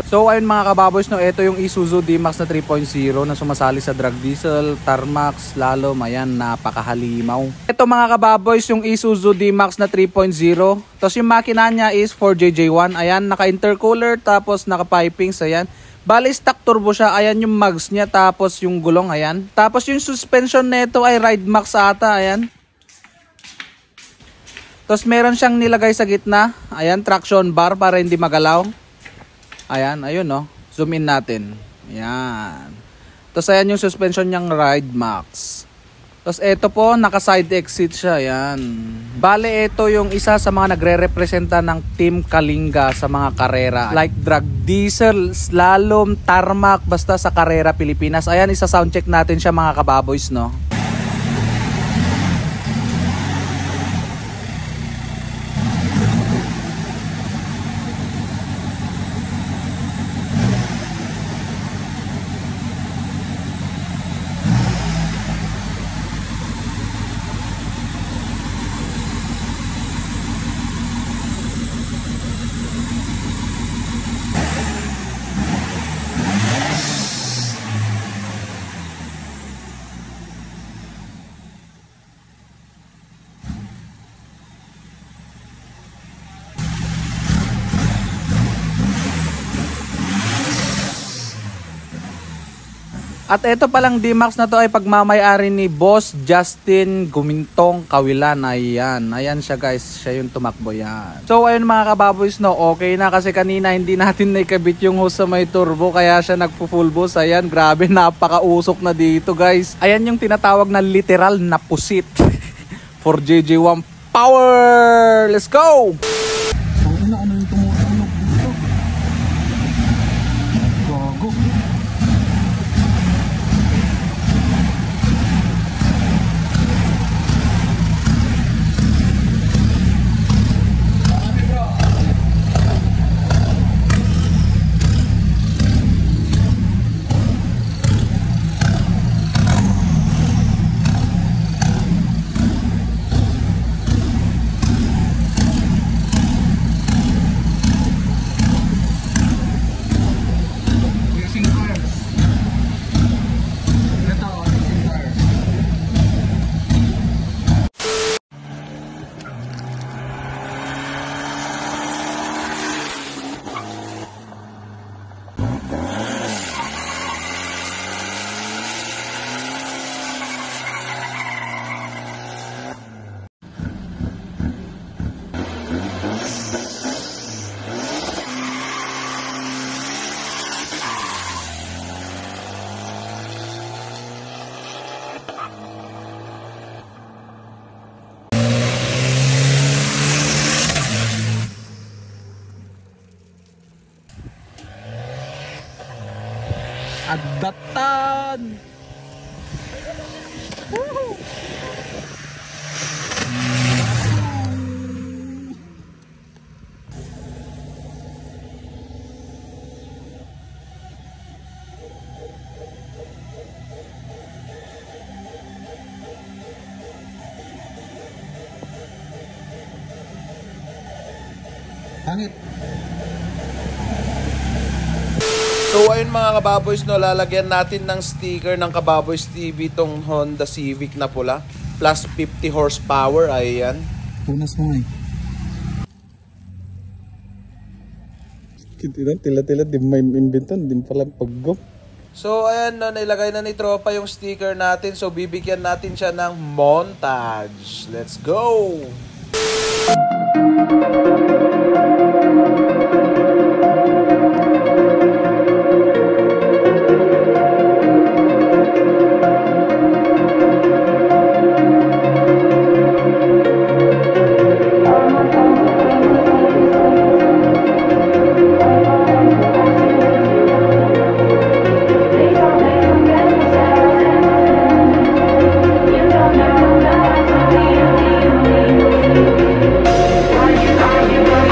So ayun mga kababoys, no, ito yung Isuzu D-Max na 3.0 na sumasali sa drag diesel, tarmac, slalom. Ayan, napakahalimaw. Ito mga kababoys, yung Isuzu D-Max na 3.0. Tapos yung makina niya is 4JJ1. Ayan, naka-intercooler tapos naka-pipings. Ayan. Bali stock turbo siya. Ayan yung mags niya tapos yung gulong. Ayan. Tapos yung suspension nito ay Ride Max ata. Ayan. Tapos meron siyang nilagay sa gitna. Ayan, traction bar para hindi magalaw. Ayan, ayun no. Zoom in natin. Ayan. Tapos ayan yung suspension niyang Ride Max. Tapos ito po, naka side exit siya. Ayan. Bale, ito yung isa sa mga nagre-representa ng Team Kalinga sa mga karera. Like drag diesel, slalom, tarmac, basta sa karera Pilipinas. Ayan, isa sound check natin siya mga kababoys, no. At ito palang D-Max na to ay pagmamayari ni Boss Justin Gumintong Kawilan. Ayan. Ayan siya guys. Siya yung tumakbo yan. So ayun mga kababoys, no. Okay na kasi kanina hindi natin naikabit yung hose sa may turbo. Kaya siya nagpo-full boost. Ayan. Grabe. Napakausok na dito guys. Ayan yung tinatawag na literal na pusit. 4JJ1 power. Let's go! Ano yung tumutunog dito? Gago. Adatan. Hangit. So ayun mga kababoys, no, lalagyan natin ng sticker ng Kababoys TV tong Honda Civic na pula. Plus 50 horsepower, ayan. Punas mo eh. Tila-tila, di may inventan, di palang pag-go. So ayan, no, nailagay na ni Tropa yung sticker natin. So bibigyan natin siya ng montage. Let's go! Are you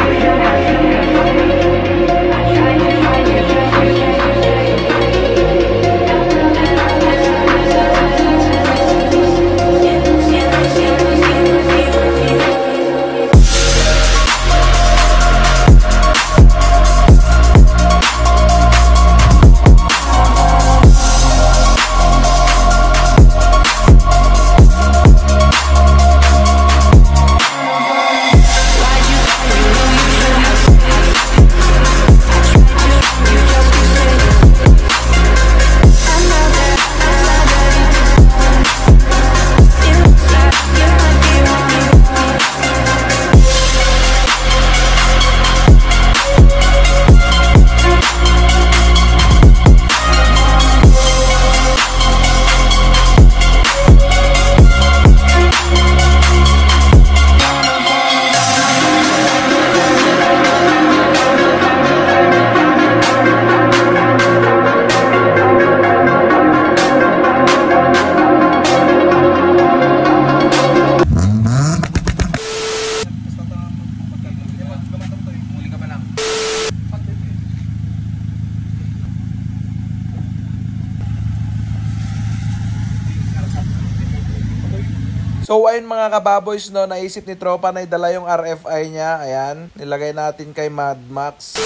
So ayun mga kababoys, no, naisip ni Tropa na idala yung RFI niya. Ayan, nilagay natin kay Mad Max.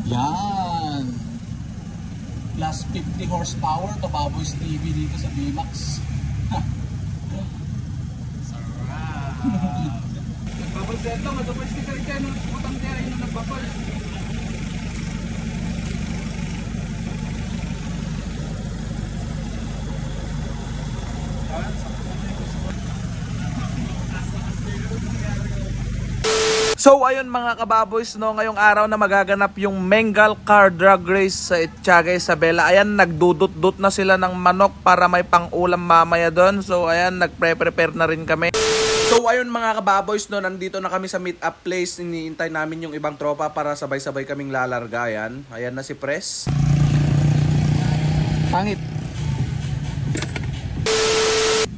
Yan. Plus 50 horsepower to Baboys TV dito sa VMAX. Sarap. Baboys dito, matapos ka rin kayo nung putang niya yung nagbaboys. So ayun mga kababoys, no, ngayong araw na magaganap yung Bengal Car Drag Race sa Ethiaga, Isabela. Ayan, nagdudot-dut na sila ng manok para may pang-ulam mamaya doon. So ayan, nagpre-prepare na rin kami. So ayun mga kababoys, no, nandito na kami sa meet-up place. Iniintay namin yung ibang tropa para sabay-sabay kaming lalarga. Ayan na si Pres. Pangit.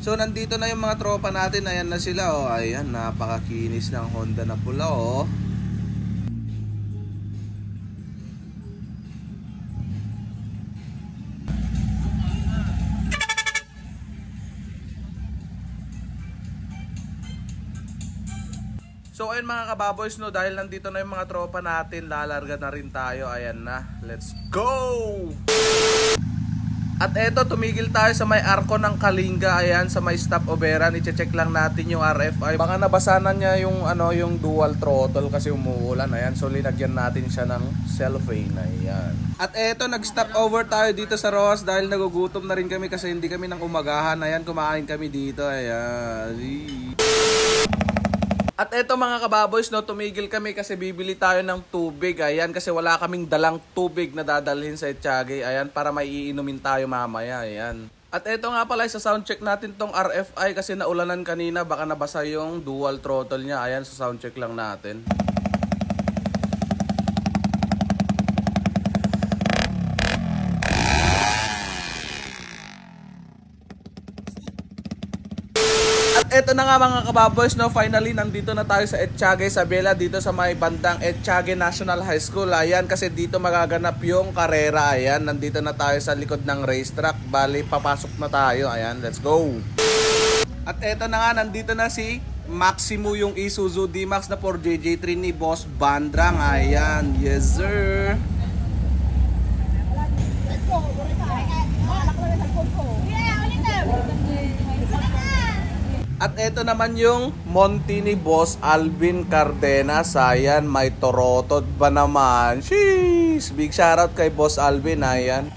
So nandito na yung mga tropa natin, ayan na sila, oh. Ayan, napakakinis ng Honda na pula, oh. So ayun mga kababoys, no, dahil nandito na yung mga tropa natin, lalarga na rin tayo. Ayan na, let's go! At eto, tumigil tayo sa may arko ng Kalinga. Ayan, sa may stop overan. I-check lang natin yung RFI. Baka nabasanan niya yung, yung dual throttle kasi umuulan. Ayan, so linagyan natin siya ng cellophane. Ayan. At eto, nag-stop over tayo dito sa Rojas dahil nagugutom na rin kami kasi hindi kami nang umagahan. Ayan, kumain kami dito. Ayan. At eto mga kababoys, no, tumigil kami kasi bibili tayo ng tubig. Ayan, kasi wala kaming dalang tubig na dadalhin sa Ethiaga. Ayan, para may iinumin tayo mamaya. Ayan. At eto nga pala, sa soundcheck natin tong RFI kasi naulanan kanina. Baka nabasa yung dual throttle niya. Ayan, sa soundcheck lang natin. Eto na nga mga kababoys, no, finally nandito na tayo sa Ethiaga, Isabela, dito sa may bandang Ethiaga National High School. Ayan, kasi dito magaganap yung karera. Ayan, nandito na tayo sa likod ng racetrack. Bali, papasok na tayo. Ayan, let's go! At eto na nga, nandito na si Maximo, yung Isuzu D-Max na 4JJ3 ni Boss Bandrang. Ayan, yes sir! At ito naman yung Monty ni Boss Alvin Cardenas. Ayan, may torotot ba naman? Sheesh! Big shoutout kay Boss Alvin. Ayan.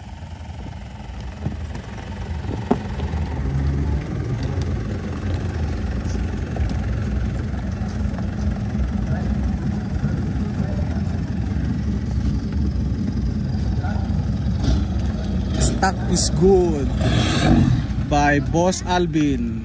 Stock is good by Boss Alvin.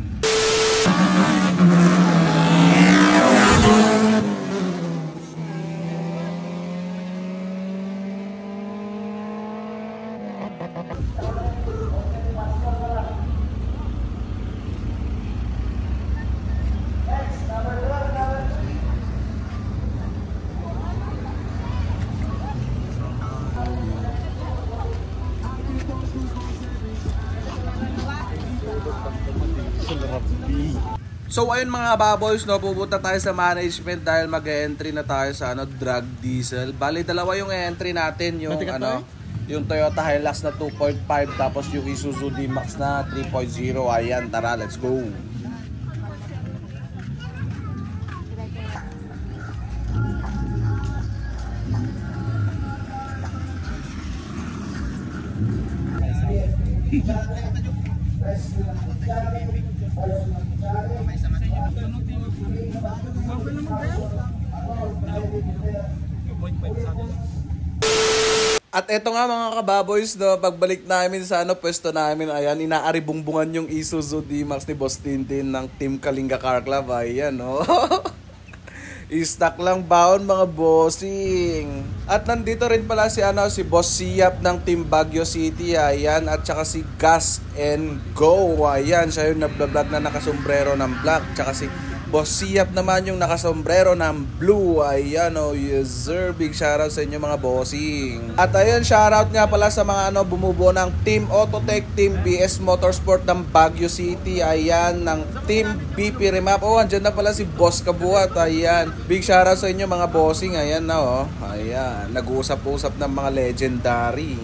So ayun mga baboys, no, pupunta tayo sa management dahil mag-e-entry na tayo sa drag diesel. Bali dalawa yung entry natin, yung yung Toyota Hilux na 2.5 tapos yung Isuzu D-Max na 3.0. Ayan, tara, let's go. At eto nga mga kababoys, no, pagbalik namin sa pwesto namin, ayan, inaaribungbungan yung Isuzu D-Max ni Boss Tintin ng Team Kalinga Car Club. Ayan, no. I-stock lang baon mga bossing. At nandito rin pala si si Boss Siap ng Team Baguio City. Ayan, at saka si Gas and Go. Ayan, siya yung nag-vlog na nakasombrero ng black. Tsaka si Boss Siap naman yung nakasombrero ng blue. Ayan o, yes sir. Big shoutout sa inyo mga bossing. At ayan, shoutout nga pala sa mga bumubuo ng Team Autotech, Team BS Motorsport ng Baguio City. Ayan, ng Team BP Remap. Oh, andyan na pala si Boss Kabuhat. Ayan, big shoutout sa inyo mga bossing. Ayan na oh. Ayan, nag-uusap-usap ng mga legendary.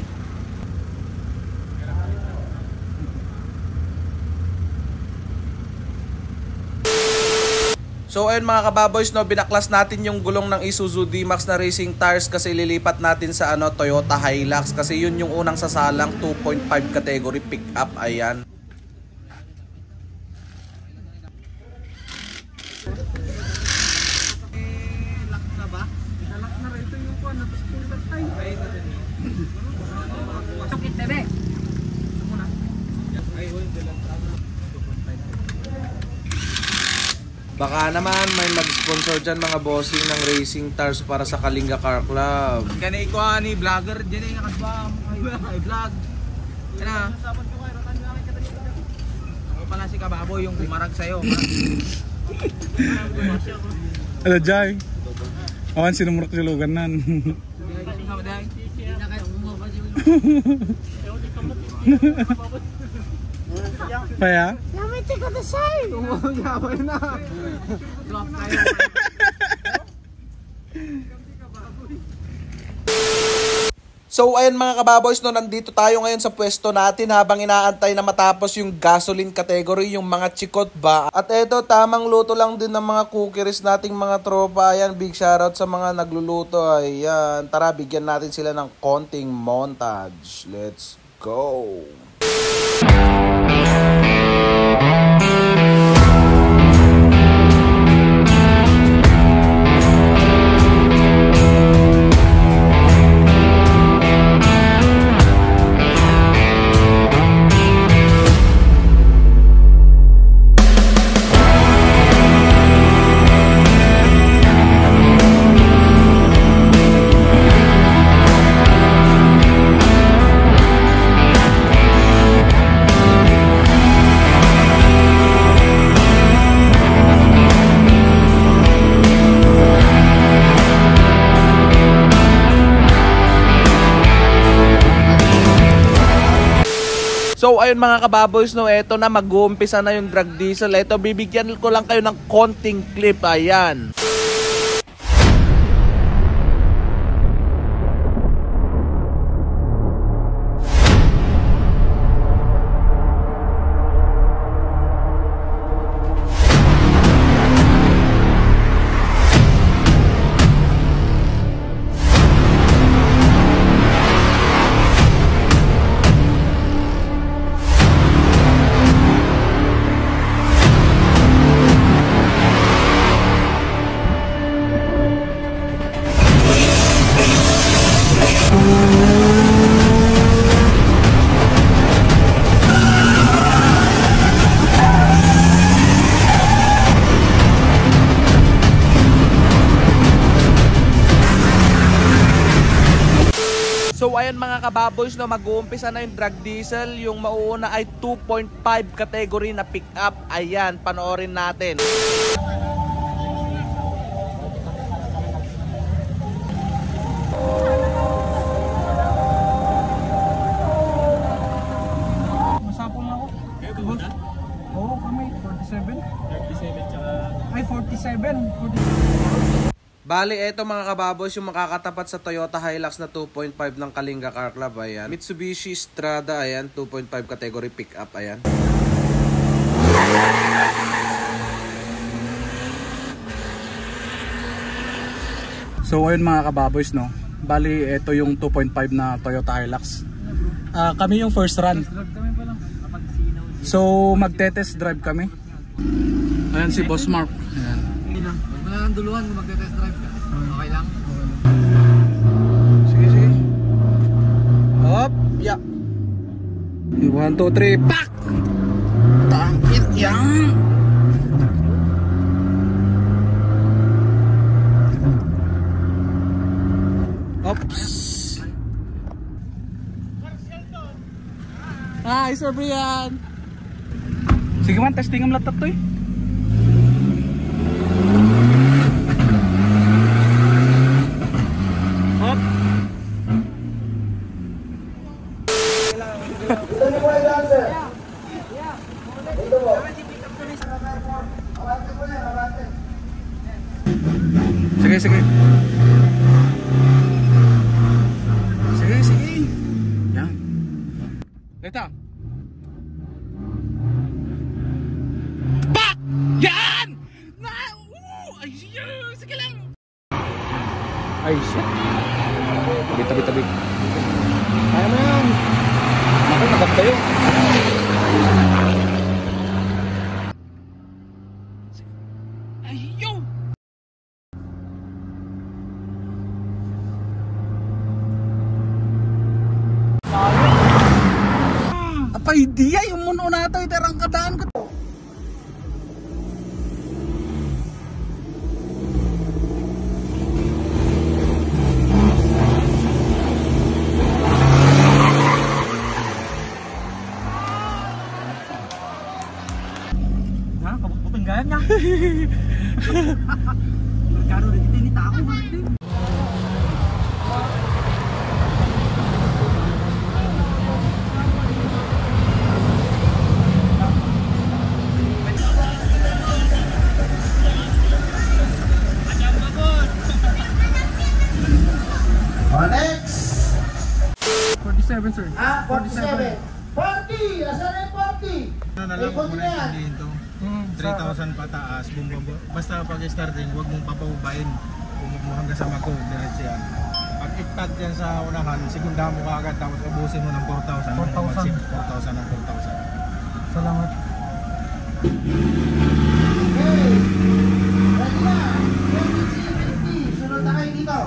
So ayun mga kababoys, binaklas natin yung gulong ng Isuzu D-Max na racing tires kasi lilipat natin sa Toyota Hilux kasi yun yung unang sasalang 2.5 category pickup. Ayan. Baka naman may mag-sponsor dyan mga bossing ng racing tires para sa Kalinga Car Club. Ganay ko ni vlogger dyan nakasbam ay vlog. Ano? Ako pala si Kababoy yung kumarag sa'yo. Ano Jai? Awan sinumurak sa lugar nan. Kaya? Yamete ka na sa'yo! Yamay na! Drop tayo. So ayun mga kababoys, nandito tayo ngayon sa pwesto natin habang inaantay na matapos yung gasoline category, yung mga chikot ba. At eto, tamang luto lang din ng mga cookies nating mga tropa. Ayan, big shoutout sa mga nagluluto. Ayan, tara bigyan natin sila ng konting montage. Let's go! So ayun mga kababoys, eto na mag-uumpisa na yung drag diesel. Eto, bibigyan ko lang kayo ng konting clip. Ayan. So ayan mga kababoys, mag-uumpisa na yung drag diesel. Yung mauuna ay 2.5 category na pick up. Ayan, panoorin natin. Masapong ako. Oo, kami 47. 37 tsaka ay 47. Bali, eto mga kababoys, yung makakatapat sa Toyota Hilux na 2.5 ng Kalinga Car Club. Ayan. Mitsubishi Strada, ayan, 2.5 category pickup, ayan. So ayun mga kababoys, bali ito yung 2.5 na Toyota Hilux. Kami yung first run. So magte-test drive kami. Ayan si Boss Mark. Ayan. Wala nang duluhan kung magte-test drive ka. Okay lang? Sige, sige. Hop, ya. 1, 2, 3, pak! Tangkit yan! Ops. Hi, Sir Brian! Sige man, testing ang lahat to eh. Sige, sige. Sige, sige. Yan. Ito. Pak! Yan! Ayun! Sige lang! Ay, shit. Tabi. Kaya mo yan. Ako, naganda yun. Ayun! Apa idea yung muno na ito, iterang kadaan ko. Nah, kabut-butang gaya niya. Magkano rin ito ni tao. Next! 47, sir. 47. 40! Asan na yung 40? Ano na lang, huwag mo na intindihin to. 3,000 pataas, basta pag starting, huwag mong papababain. Huwag mo hanggang sa Mago, diretso yan. Pag iktag yan sa unahan, segundahan mo kaagad, tapos ubusin mo ng 4,000. 4,000 ng 4,000. Salamat. Okay. Ready na. 50. Sunod na kayo dito.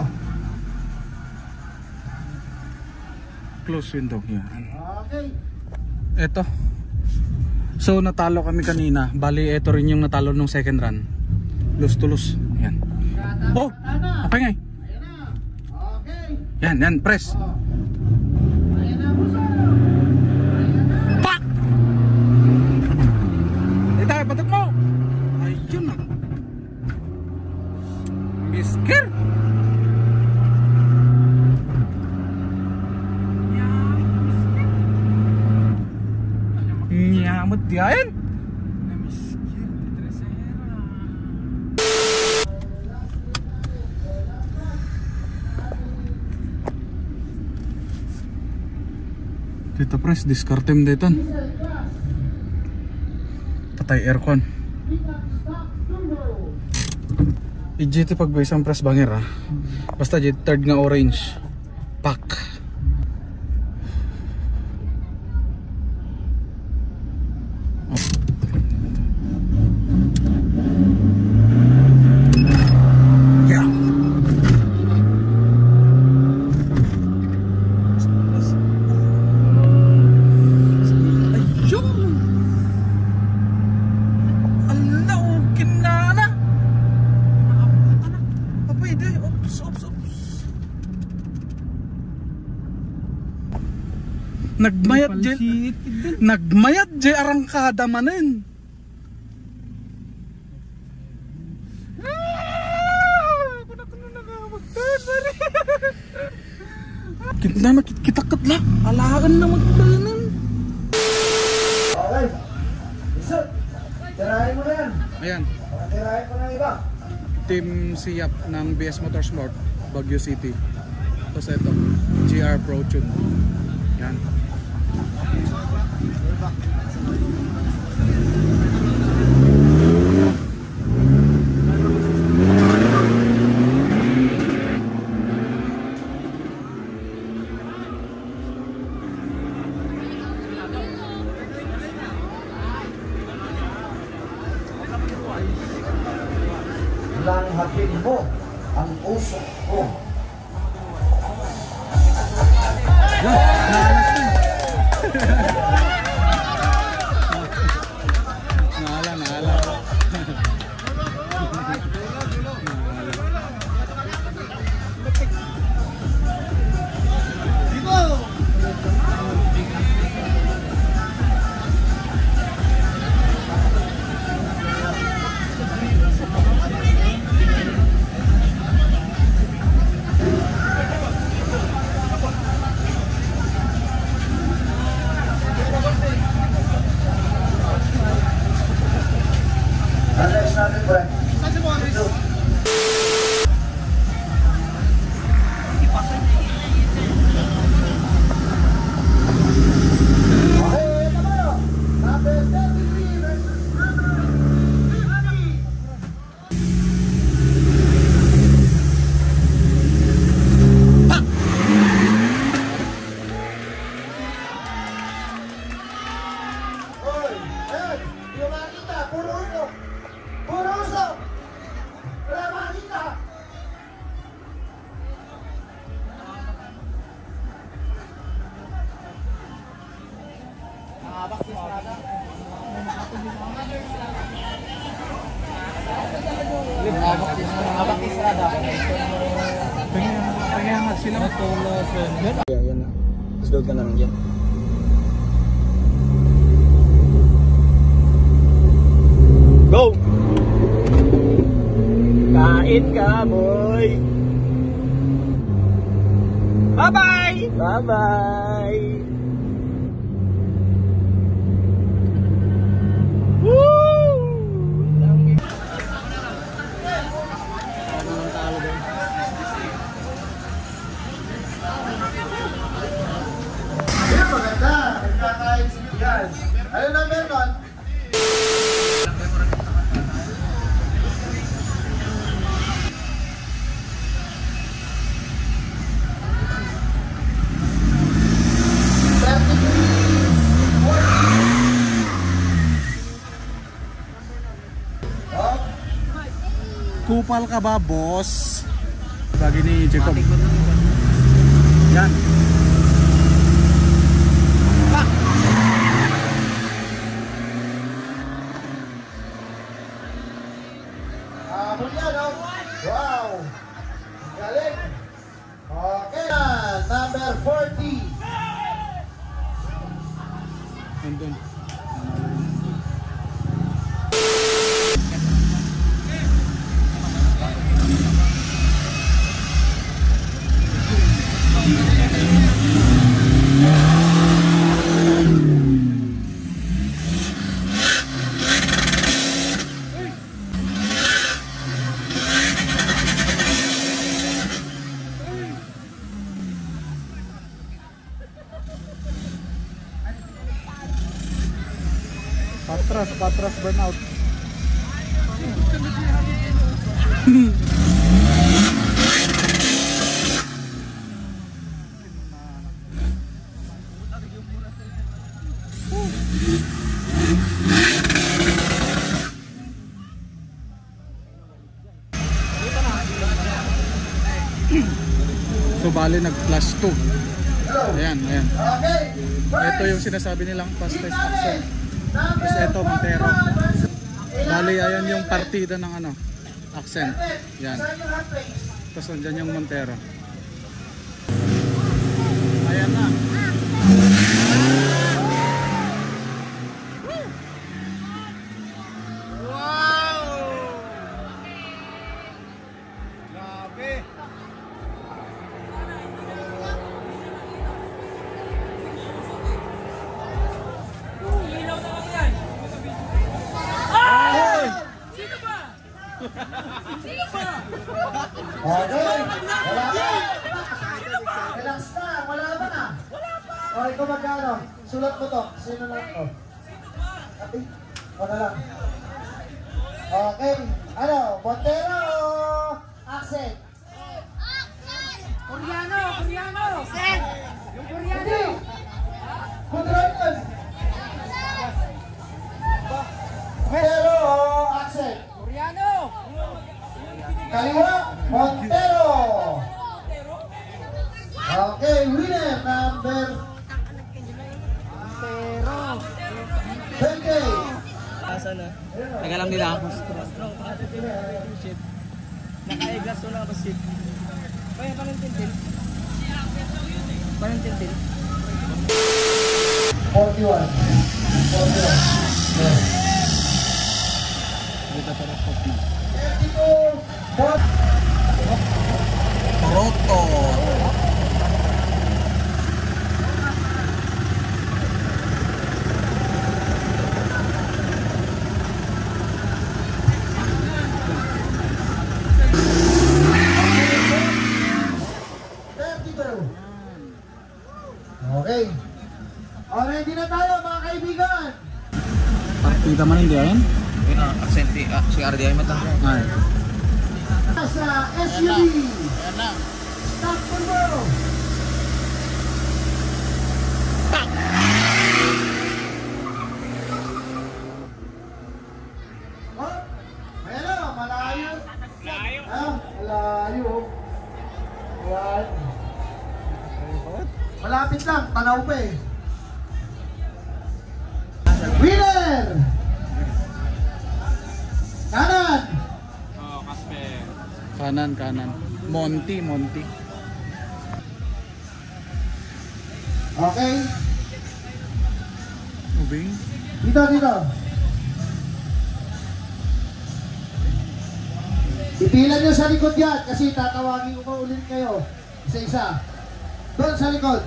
Close window. Yan. Okay. Eto. So natalo kami kanina. Bali ito rin yung natalo nung second run. Lose to lose. Yan. Oh! Apa nga? Ayan na. Okay. Yan, press. Ayan na po, sir. Ayan na. Pak! Tayo, patok mo! Ayun na. Misker! Nyamot diyan. Dito press, discardem dito. Patay aircon. I-GT pag ba isang press banger ha. Basta third nga orange. Pak. Nagmayat je arangkada manin. Kita na kita katla, alaan na magtanan. Okay. Iso. Tirahin mo na yan. Ayan, Tirahin ko na iba. Team Siap ng BS Motorsport, Baguio City. Tapos ito, GR Pro Tune. Yan. Lang hatid mo ang usok ko. Naala. Next natin, Brad. Kaya nga sila. Yan na. Tapos doon ka na lang dyan. Go! Kain ka, boy! Bye-bye! Bye-bye! Yan, maganda. Nagkakain yan. Ano na meron? Kupal ka ba, boss? Bagi ni Jacob. Yan. Juliano. Wow. Galing. Okay. Number 40. Nandun. Patras burnout. So bali nag plus 2. Ayan. Ito yung sinasabi nilang fast test action. Tapos ito, Montero. Bali, ayan yung partida ng ano, accent. Yan. Tapos andyan yung Montero. Ayan na. Okay. Wala ba? Relax na. Wala ba na? Okay, ikaw magkano? Sulat mo to. Sino lang to? Ati? O na lang. Okay. Ano? Montero o accent? Koreano! Yung Koreano! Hindi. Kudrayon. Montero o accent? Koreano! Kaliwa, Montero. Okay, winner number 20. Teka lang nila. Naka-eglas ko na kasi. Kaya pa ng tintin. Parang tintin. 41. 42. Roto. Okay. Already na tayo mga kaibigan. Partida man hindi ayan? Yun ang accent si RDI mata. Ay. Sa SUV. Stop for bro. Oh, ayan na, malayo. Ah, malayo. Ayan. Malapit lang, tanaw pa eh. Winner! Kanan! Kanan. Monty. Okay? Moving. Dito. Ipilan nyo sa likod yan kasi tatawagin ko pa ulit kayo. Isa-isa. Doon sa likod.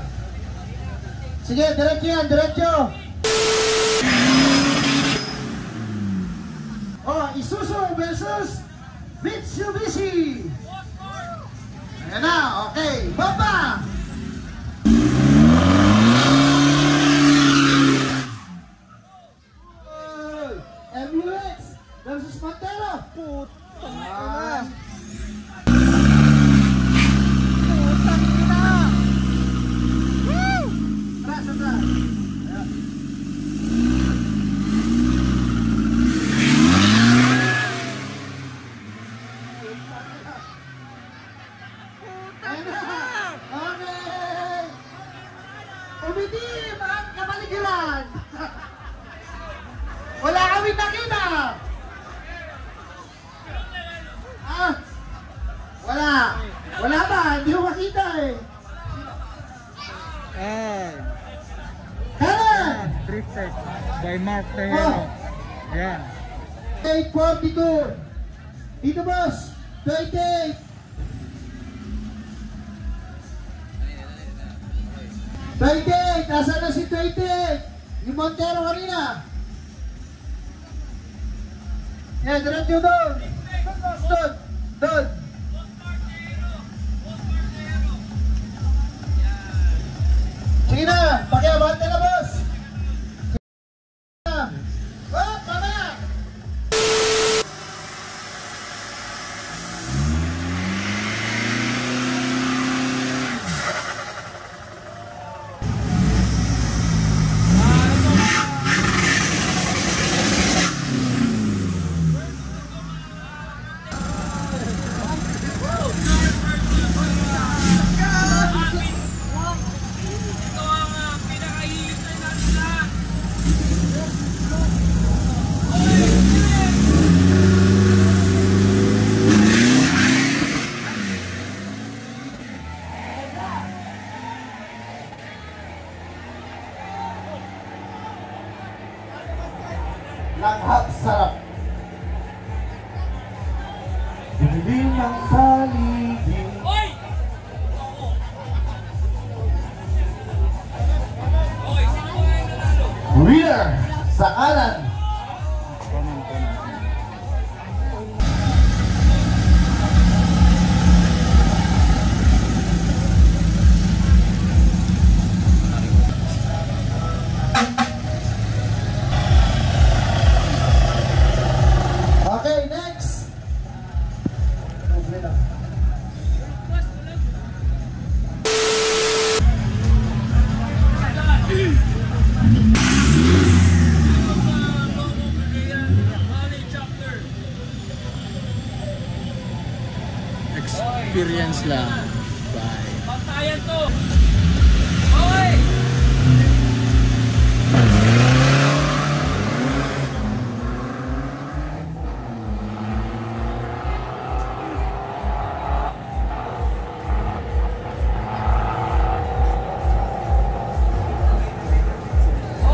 Sige, diretso yan, diretso. Oh, Isuzu versus Mitsubishi. Ayan na, okay. Baba! MUX versus Montero. Putang ina. Atras. Okay. Umitim ang kapaligiran. Wala kami nakita. Wala ba? Hindi ko makita eh. Kanan! Drifted by Mark Tejero. Ayan. 842. Dito boss. 28. 28. Nasaan na si 28? Yung Montero kanina. Yan, diretso doon. Doon. Sige na, pakiabante na boss. Oh, tama na. Langhap sarap. Dilim ng paligid. Winner sa kanan. Okay, next. Experience lang. Bye. Patayan to! Oy!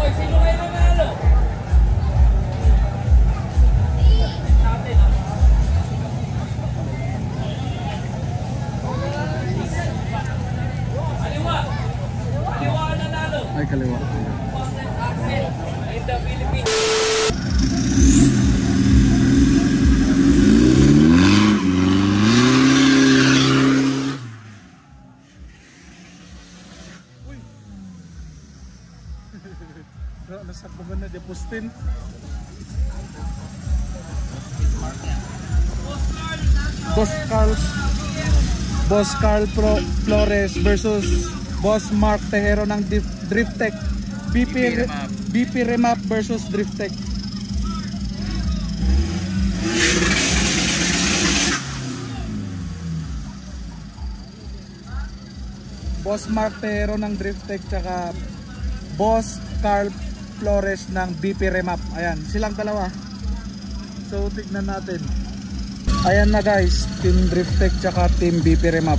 Oy, sino kayo nanalo? Natin. Kaliwa ang nanalo. Ay, kaliwa. Fastest axle in the Philippines. Nasakbagan na Depustin. Boss Carl Flores versus Boss Mark Tejero ng Driftech. BP Remap versus Driftech. Boss Mark Tejero ng Driftech tsaka Boss Carl Flores ng BP Remap. Ayan, silang dalawa. So tignan natin. Ayan na guys, Team Drift Tech tsaka Team BP Remap.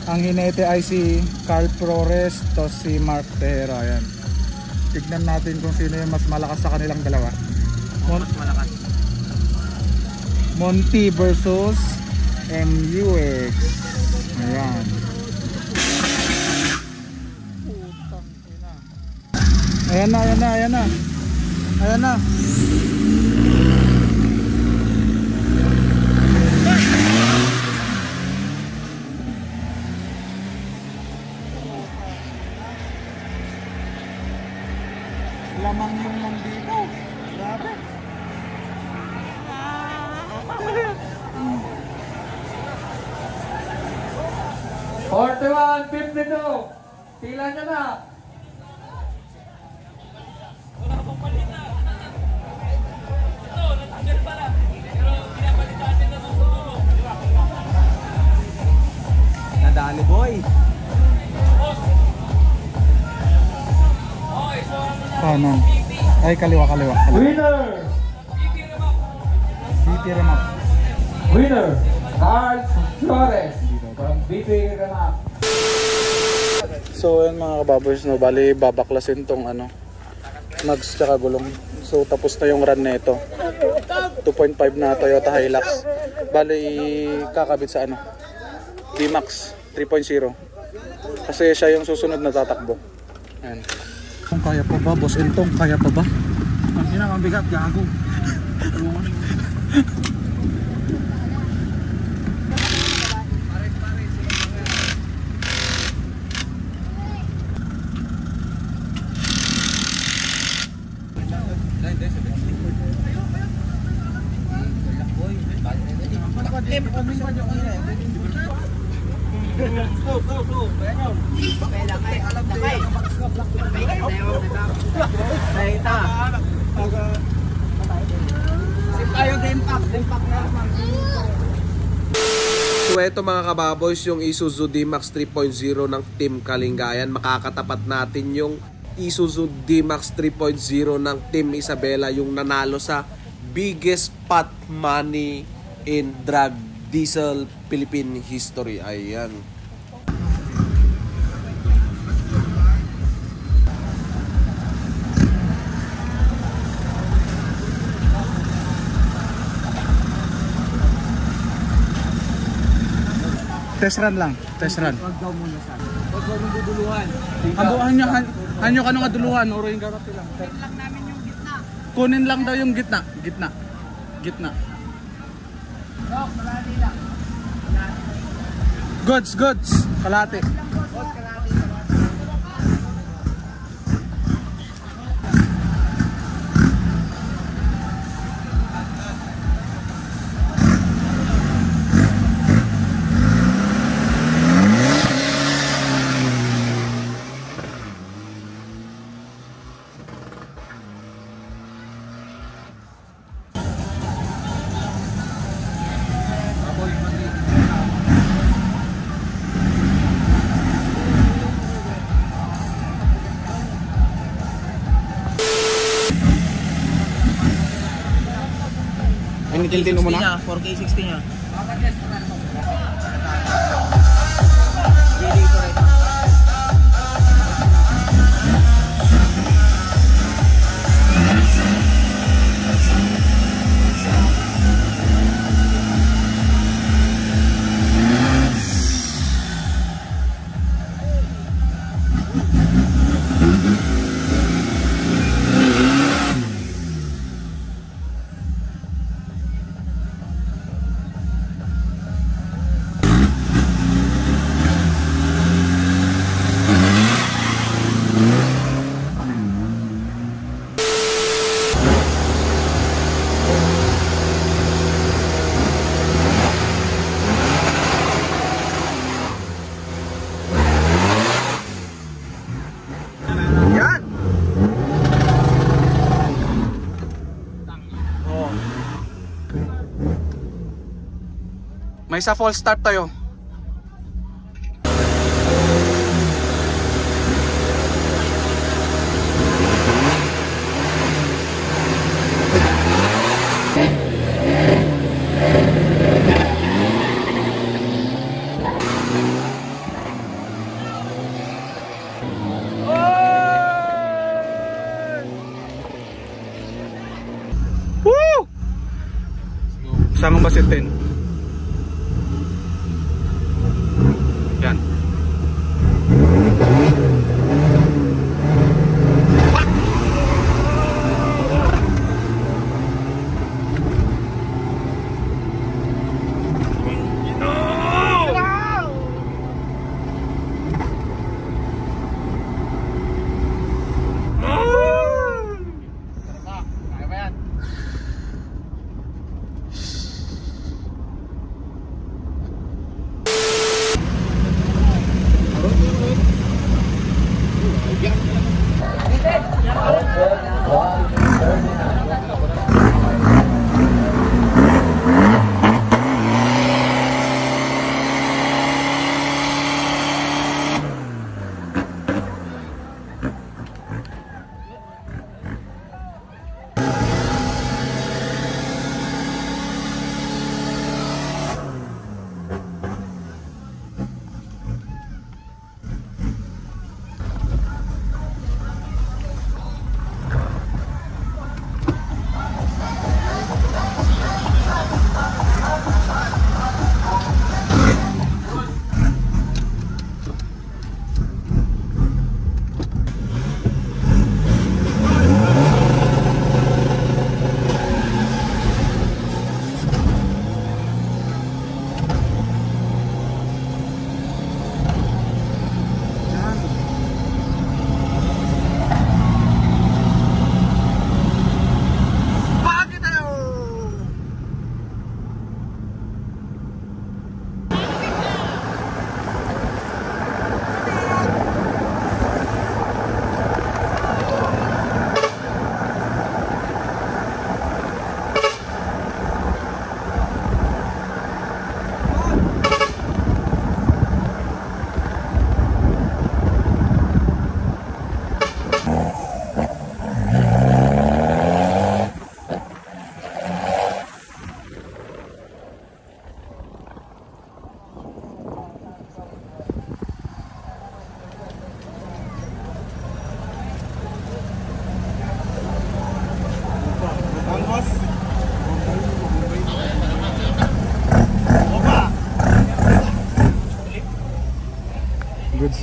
Ang hinete ay si Carl Flores to si Mark Tejera. Ayan. Tignan natin kung sino yung mas malakas sa kanilang dalawa. Mas malakas. Monty versus MUX. Ayan. Putang ina. Ayan na, ayan na, ayan na. Ayan na. Lamang yung mandito. Grabe. 41-52. Pila nyo na. Nadali boy. Paano? Ay, kaliwa, kaliwa. Winner! BP Remap. Winner! Carl Flores from BP Remap. So, ayan mga kababoys, no, bali babaklasin tong ano, nugs tsaka gulong. So, tapos na yung run na ito. 2.5 na Toyota Hilux. Bali, kakabit sa ano, D-Max 3.0. Kasi siya yung susunod na tatakbo. Ayan. Kung kaya pa ba, boss Entong, kaya pa ba? Ang ina, ang bigat, gago. So eto mga kababoys, yung Isuzu D-Max 3.0 ng Team Kalingayan. Makakatapat natin yung Isuzu D-Max 3.0 ng Team Isabela, yung nanalo sa biggest pot money in drag diesel Philippine history. Ayan. Test run lang, test run. Huwag daw muna sa. Huwag daw mong duduluhan. Hanyo ka nung aduluhan, oro yung garap lang. lang namin yung gitna. Kunin lang daw yung gitna, gitna. Gitna. Dok, malali lang. Goods, goods. Kalate. Tinitin mo muna? 4K60 niya. May sa false start tayo. Sangong Basitin. Yan.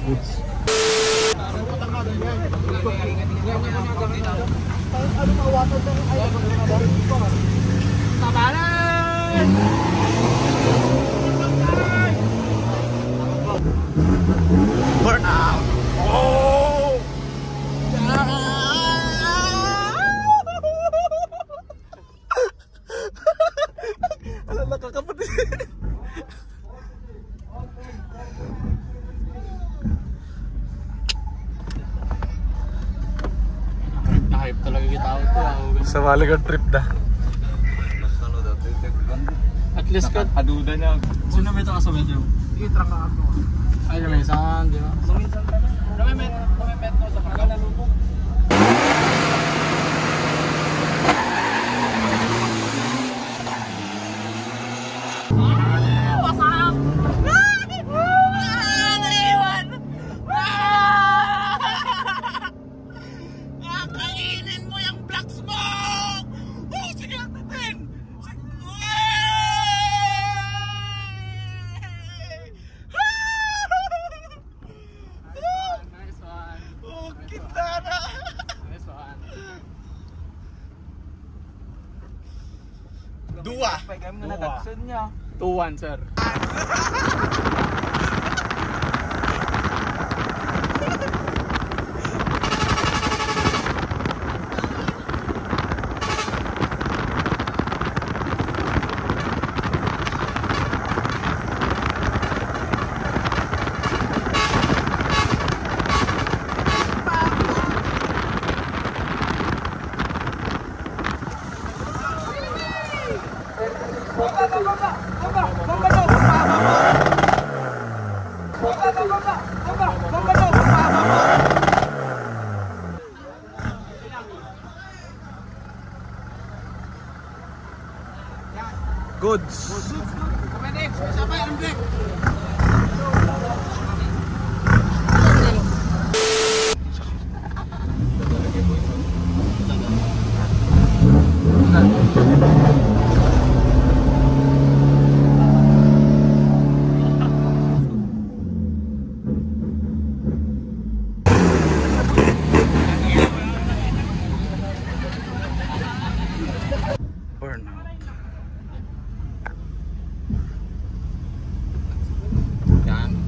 Goods. Burn out! Oh! Alam, nakakapatid. Na-hype talaga kita out. Sa Maligan trip da. At least ka. Aduda niya. Sino may ito ka sa medyo? Itrang ka ako. Ay, minsan, di ba? Minsan ka na. Namimet mo sa pagkalalubog. Dua. 2-1, sir. Goods.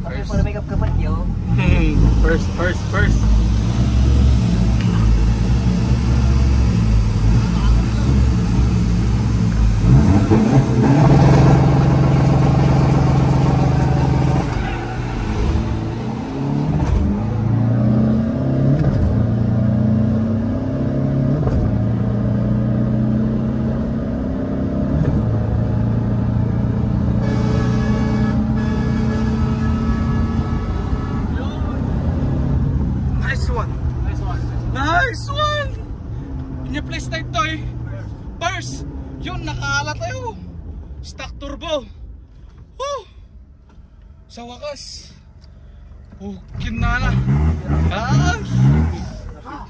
Okay, para make up ka pa, yo. First. Nice one! Inya place na ito eh. First, yun nakaalat tayo. Stock turbo. Woo! Sa wakas. Kinana.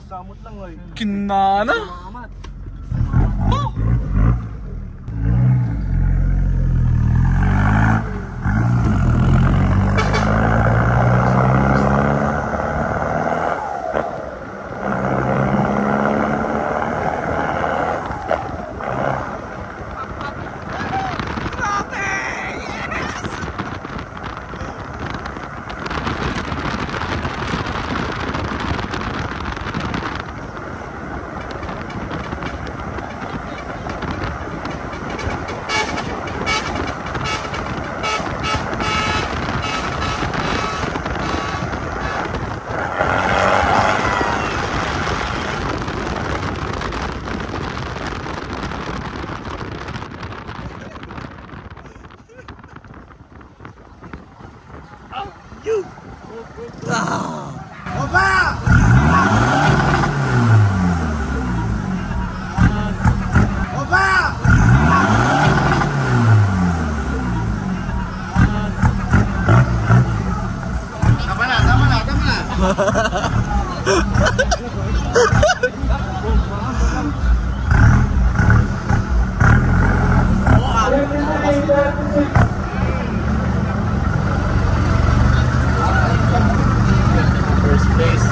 Samot lang, oy. Kinana. Woo! First place.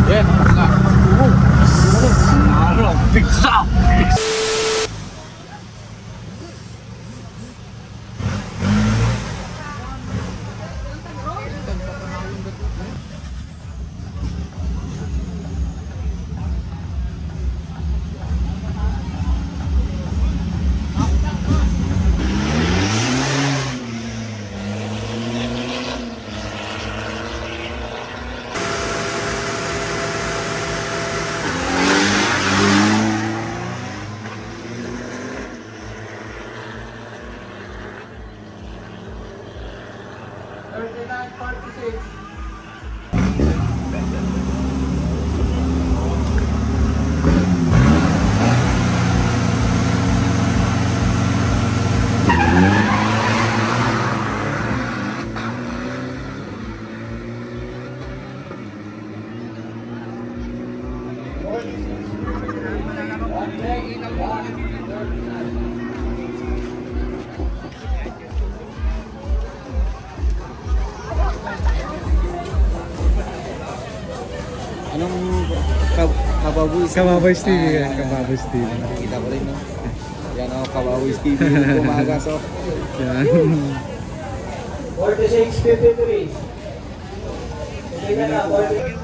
Yeah. Pizza. Kababoys TV yan, Kababoys TV. Kita ko rin, no? Yan o, Kababoys TV. Kumagas, o. Yan. 46-53. Sige na, 46.